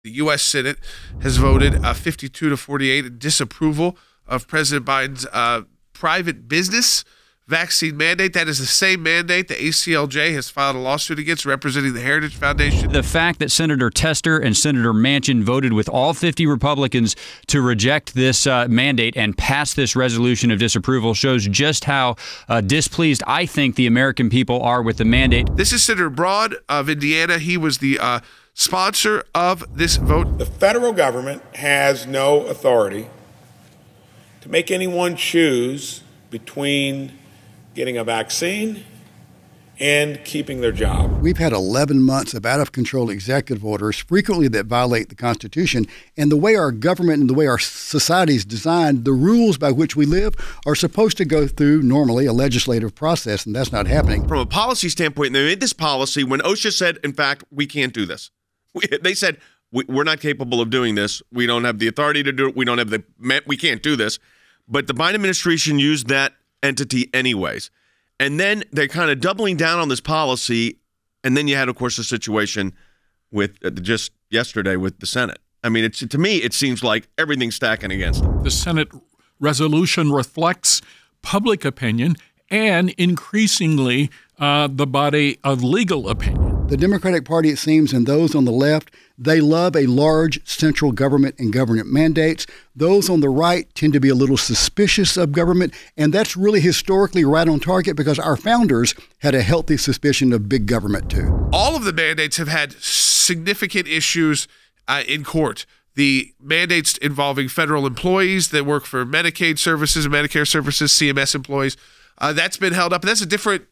The U.S. Senate has voted 52-48 in disapproval of President Biden's private business vaccine mandate. That is the same mandate the ACLJ has filed a lawsuit against, representing the Heritage Foundation. The fact that Senator Tester and Senator Manchin voted with all 50 Republicans to reject this mandate and pass this resolution of disapproval shows just how displeased I think the American people are with the mandate. This is Senator Broad of Indiana. He was the sponsor of this vote. The federal government has no authority to make anyone choose between getting a vaccine and keeping their job. We've had 11 months of out-of-control executive orders, frequently that violate the Constitution. And the way our government and the way our society is designed, the rules by which we live are supposed to go through, normally, a legislative process, and that's not happening. From a policy standpoint, they made this policy when OSHA said, in fact, we can't do this. They said, we're not capable of doing this. We don't have the authority to do it. We can't do this. But the Biden administration used that entity anyways. And then they're kind of doubling down on this policy. And then you had, of course, a situation with just yesterday with the Senate. I mean, to me, it seems like everything's stacking against them. The Senate resolution reflects public opinion and increasingly the body of legal opinion. The Democratic Party, it seems, and those on the left, they love a large central government and government mandates. Those on the right tend to be a little suspicious of government, and that's really historically right on target because our founders had a healthy suspicion of big government, too. All of the mandates have had significant issues in court. The mandates involving federal employees that work for Medicaid services and Medicare services, CMS employees, that's been held up. And that's a different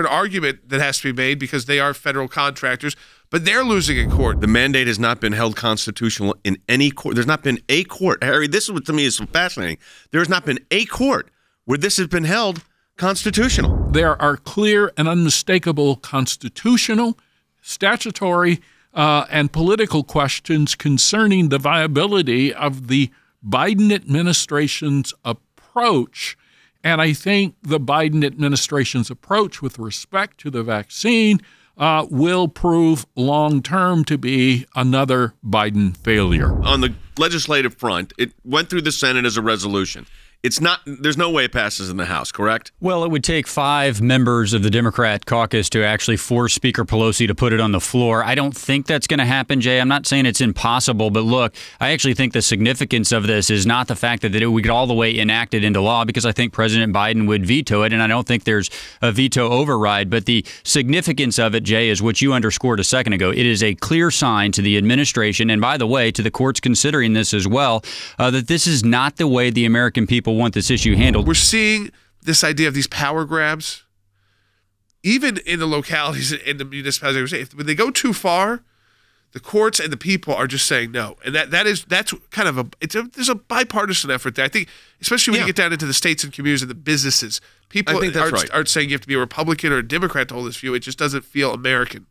argument that has to be made because they are federal contractors, but they're losing in court. The mandate has not been held constitutional in any court. There's not been a court. Harry, this is what to me is so fascinating. There has not been a court where this has been held constitutional. There are clear and unmistakable constitutional, statutory, and political questions concerning the viability of the Biden administration's approach. And I think the Biden administration's approach with respect to the vaccine will prove long-term to be another Biden failure. On the legislative front, it went through the Senate as a resolution. There's no way it passes in the House, correct? Well, it would take 5 members of the Democrat caucus to actually force Speaker Pelosi to put it on the floor. I don't think that's going to happen, Jay. I'm not saying it's impossible, but look, I actually think the significance of this is not the fact that it would get all the way enacted into law, because I think President Biden would veto it, and I don't think there's a veto override. But the significance of it, Jay, is what you underscored a second ago. It is a clear sign to the administration, and by the way, to the courts considering this as well, that this is not the way the American people want this issue handled. We're seeing this idea of these power grabs, even in the localities and the municipalities. When they go too far, the courts and the people are just saying no, and that's kind of there's a bipartisan effort there. I think, especially when you get down into the states and communities and the businesses, people aren't saying you have to be a Republican or a Democrat to hold this view. It just doesn't feel American.